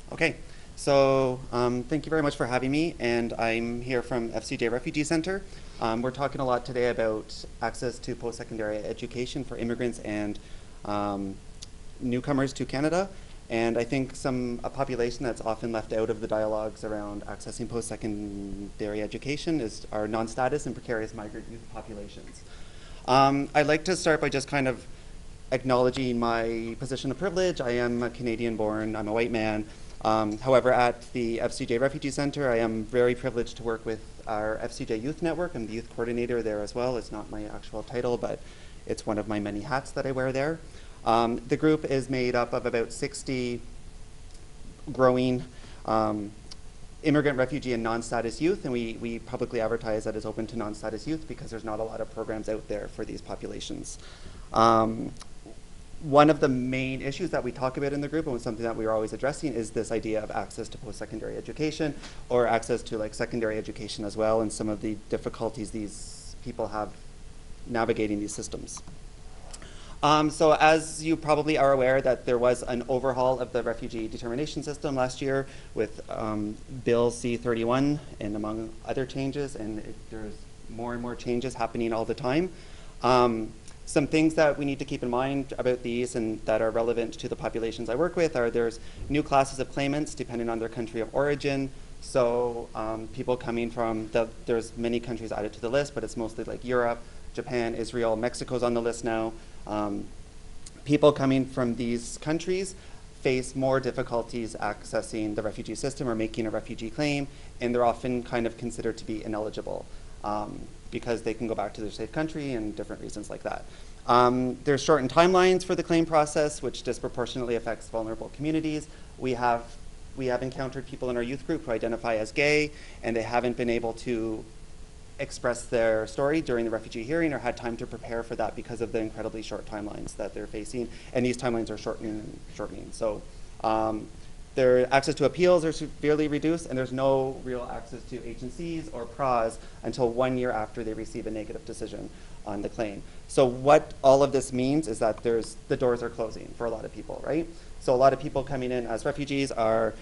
Okay, so thank you very much for having me, and I'm here from FCJ Refugee Center. We're talking a lot today about access to post-secondary education for immigrants and newcomers to Canada, and I think a population that's often left out of the dialogues around accessing post-secondary education is our non-status and precarious migrant youth populations. I'd like to start by just kind of acknowledging my position of privilege. I am a Canadian-born, I'm a white man. However, at the FCJ Refugee Center, I am very privileged to work with our FCJ Youth Network. I'm the youth coordinator there as well. It's not my actual title, but it's one of my many hats that I wear there. The group is made up of about 60 growing immigrant, refugee, and non-status youth, and we publicly advertise that it's open to non-status youth because there's not a lot of programs out there for these populations. One of the main issues that we talk about in the group, and something that we are always addressing, is this idea of access to post-secondary education, or access to like secondary education as well, and some of the difficulties these people have navigating these systems. So as you probably are aware, that there was an overhaul of the refugee determination system last year with Bill C-31 and among other changes, and there's more and more changes happening all the time. Some things that we need to keep in mind about these and that are relevant to the populations I work with are there's new classes of claimants depending on their country of origin. So people coming from, there's many countries added to the list, but it's mostly like Europe, Japan, Israel, Mexico's on the list now. People coming from these countries face more difficulties accessing the refugee system or making a refugee claim, and they're often kind of considered to be ineligible. Because they can go back to their safe country and different reasons like that. There's shortened timelines for the claim process, which disproportionately affects vulnerable communities. We have encountered people in our youth group who identify as gay, and they haven't been able to express their story during the refugee hearing or had time to prepare for that because of the incredibly short timelines that they're facing, and these timelines are shortening and shortening. So their access to appeals are severely reduced, and there's no real access to agencies or PRAs until 1 year after they receive a negative decision on the claim. So what all of this means is that the doors are closing for a lot of people, right? So a lot of people coming in as refugees are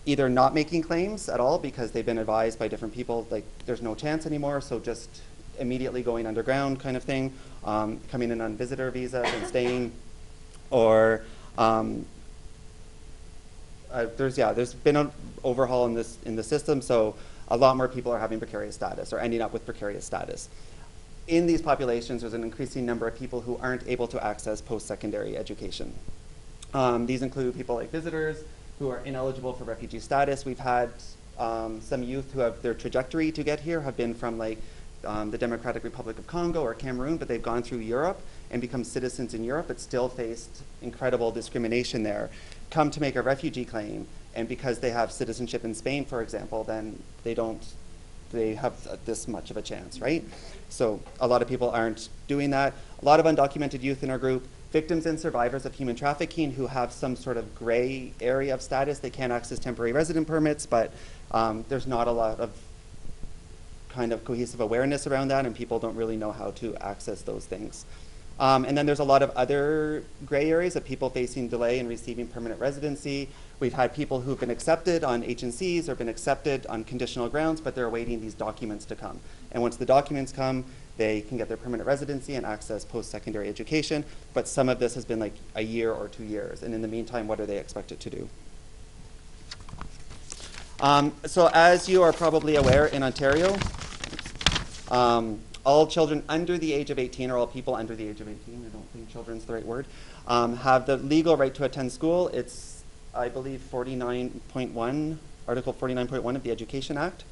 either not making claims at all because they've been advised by different people, like there's no chance anymore, so just immediately going underground kind of thing, coming in on visitor visas and staying, or there's been an overhaul in the system, so a lot more people are having precarious status or ending up with precarious status. In these populations, there's an increasing number of people who aren't able to access post-secondary education. These include people like visitors who are ineligible for refugee status. We've had some youth who have their trajectory to get here have been from like the Democratic Republic of Congo or Cameroon, but they've gone through Europe and become citizens in Europe, but still faced incredible discrimination there. Come to make a refugee claim, and because they have citizenship in Spain, for example, then they have this much of a chance, right? So a lot of people aren't doing that. A lot of undocumented youth in our group, victims and survivors of human trafficking who have some sort of gray area of status. They can't access temporary resident permits, but there's not a lot of kind of cohesive awareness around that, and people don't really know how to access those things. And then there's a lot of other gray areas of people facing delay in receiving permanent residency. We've had people who've been accepted on H&Cs or been accepted on conditional grounds, but they're awaiting these documents to come. And once the documents come, they can get their permanent residency and access post-secondary education. But some of this has been like a year or 2 years. And in the meantime, what are they expected to do? So as you are probably aware, in Ontario, all children under the age of 18, or all people under the age of 18, I don't think children's the right word, have the legal right to attend school. It's, I believe, 49.1, Article 49.1 of the Education Act.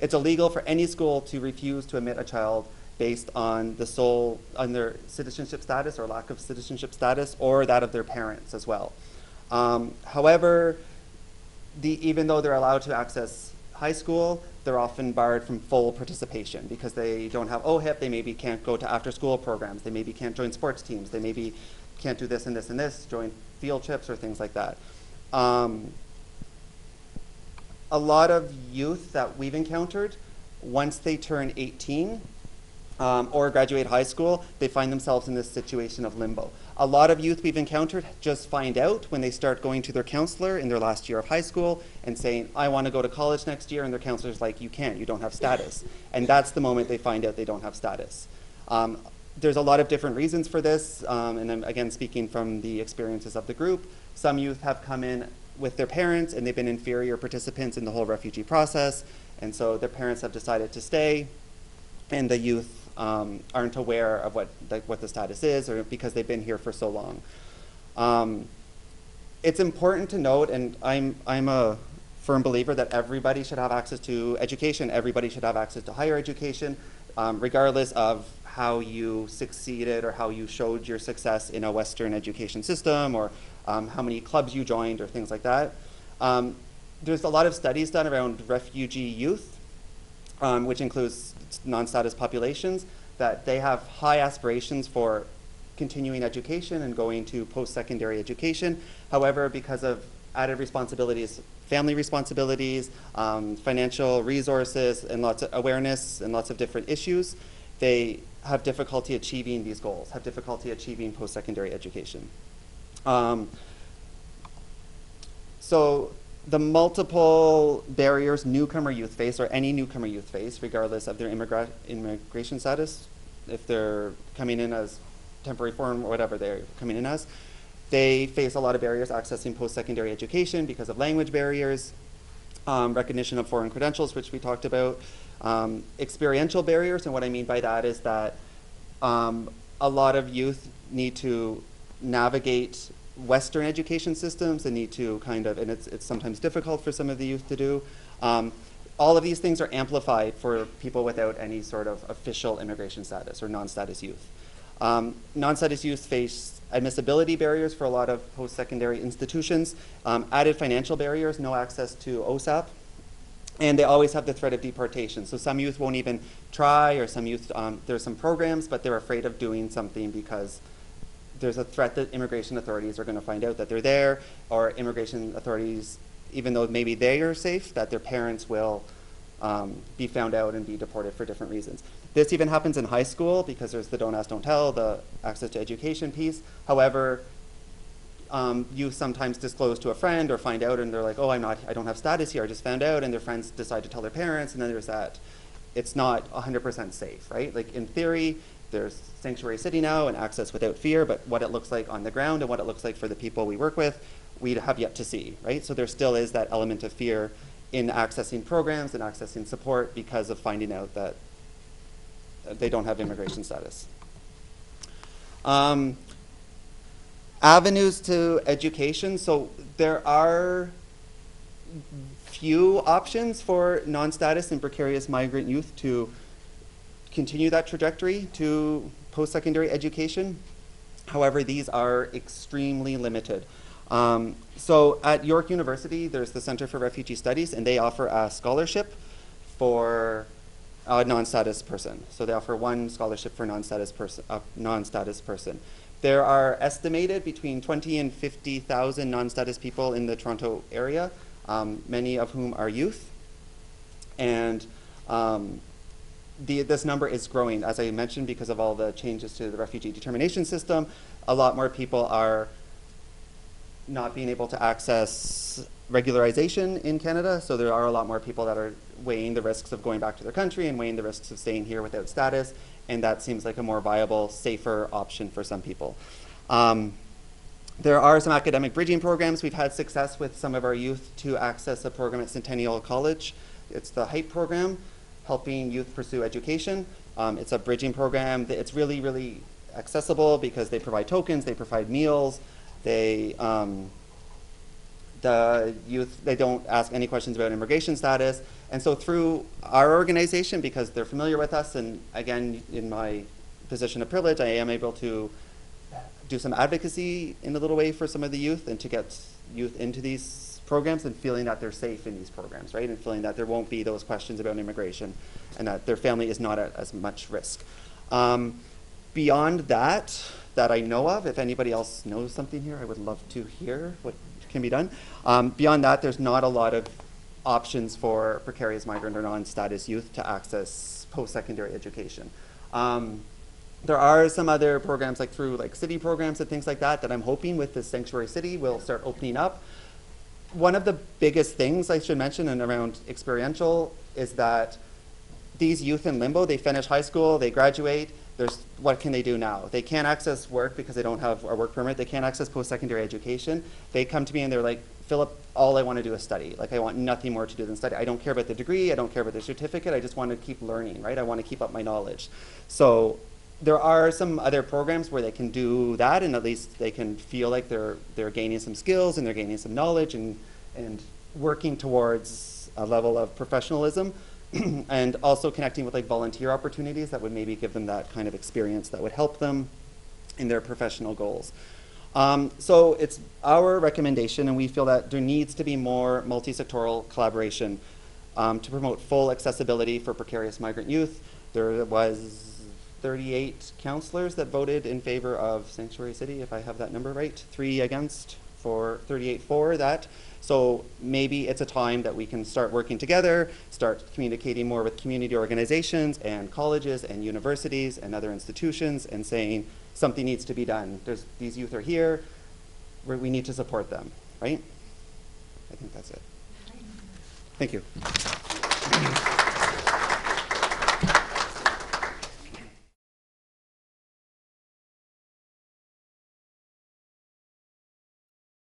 It's illegal for any school to refuse to admit a child based on their citizenship status or lack of citizenship status, or that of their parents as well. However, even though they're allowed to access high school, they're often barred from full participation because they don't have OHIP, they maybe can't go to after-school programs, they maybe can't join sports teams, they maybe can't do this and this and this, join field trips or things like that. A lot of youth that we've encountered, once they turn 18 or graduate high school, they find themselves in this situation of limbo. A lot of youth we've encountered just find out when they start going to their counselor in their last year of high school and saying, I want to go to college next year, and their counselor's like, you can't, you don't have status. And that's the moment they find out they don't have status. There's a lot of different reasons for this, and I'm again speaking from the experiences of the group. Some youth have come in with their parents and they've been inferior participants in the whole refugee process, and so their parents have decided to stay, and the youth aren't aware of what the status is, or because they've been here for so long. It's important to note, and I'm a firm believer that everybody should have access to education, everybody should have access to higher education, regardless of how you succeeded or how you showed your success in a Western education system, or how many clubs you joined, or things like that. There's a lot of studies done around refugee youth, which includes non-status populations, that they have high aspirations for continuing education and going to post-secondary education. However, because of added responsibilities, family responsibilities, financial resources, and lots of awareness and lots of different issues, they have difficulty achieving these goals, have difficulty achieving post-secondary education. So the multiple barriers newcomer youth face, or any newcomer youth face, regardless of their immigration status, if they're coming in as temporary foreign or whatever they're coming in as, they face a lot of barriers accessing post-secondary education because of language barriers, recognition of foreign credentials, which we talked about, experiential barriers, and what I mean by that is that a lot of youth need to navigate Western education systems and need to kind of, and it's sometimes difficult for some of the youth to do. All of these things are amplified for people without any sort of official immigration status or non-status youth. Non-status youth face admissibility barriers for a lot of post-secondary institutions, added financial barriers, no access to OSAP, and they always have the threat of deportation. So some youth won't even try, or some youth, there's some programs, but they're afraid of doing something because there's a threat that immigration authorities are going to find out that they're there, or immigration authorities, even though maybe they are safe, that their parents will be found out and be deported for different reasons. This even happens in high school because there's the don't ask, don't tell, the access to education piece. However, you sometimes disclose to a friend or find out and they're like, oh, I don't have status here, I just found out, and their friends decide to tell their parents, and then there's that. It's not 100% safe, right? Like in theory, there's sanctuary city now and access without fear, but what it looks like on the ground and what it looks like for the people we work with, we have yet to see, right? So there still is that element of fear in accessing programs and accessing support because of finding out that they don't have immigration status. Avenues to education. So there are few options for non-status and precarious migrant youth to continue that trajectory to post-secondary education. However, these are extremely limited. So at York University, there's the Center for Refugee Studies, and they offer a scholarship for a non-status person. So they offer one scholarship for non-status person. There are estimated between 20 and 50,000 non-status people in the Toronto area, many of whom are youth. And this number is growing, as I mentioned, because of all the changes to the refugee determination system. A lot more people are not being able to access regularization in Canada, so there are a lot more people that are weighing the risks of going back to their country and weighing the risks of staying here without status, and that seems like a more viable, safer option for some people. There are some academic bridging programs. We've had success with some of our youth to access a program at Centennial College. It's the HYPE program, helping youth pursue education. It's a bridging program. It's really, really accessible because they provide tokens, they provide meals, the youth, they don't ask any questions about immigration status. And so through our organization, because they're familiar with us, and again, in my position of privilege, I am able to do some advocacy in a little way for some of the youth and to get youth into these programs and feeling that they're safe in these programs, right? And feeling that there won't be those questions about immigration and that their family is not at as much risk. Beyond that I know of, if anybody else knows something here, I would love to hear what can be done. Beyond that, there's not a lot of options for precarious migrant or non-status youth to access post-secondary education. There are some other programs like through like city programs and things like that that I'm hoping with this sanctuary city will start opening up. One of the biggest things I should mention and around experiential is that these youth in limbo, they finish high school, they graduate, what can they do now? They can't access work because they don't have a work permit. They can't access post-secondary education. They come to me and they're like, Philip, all I want to do is study. Like, I want nothing more to do than study. I don't care about the degree. I don't care about the certificate. I just want to keep learning, right? I want to keep up my knowledge. So there are some other programs where they can do that, and at least they can feel like they're gaining some skills and they're gaining some knowledge and working towards a level of professionalism. And also connecting with like volunteer opportunities that would maybe give them that kind of experience that would help them in their professional goals. So it's our recommendation, and we feel that there needs to be more multi-sectoral collaboration to promote full accessibility for precarious migrant youth. There was 38 counselors that voted in favor of Sanctuary City, if I have that number right, 3 against, 38 for that. So maybe it's a time that we can start working together, start communicating more with community organizations and colleges and universities and other institutions and saying something needs to be done. These youth are here, we need to support them, right? I think that's it. Thank you.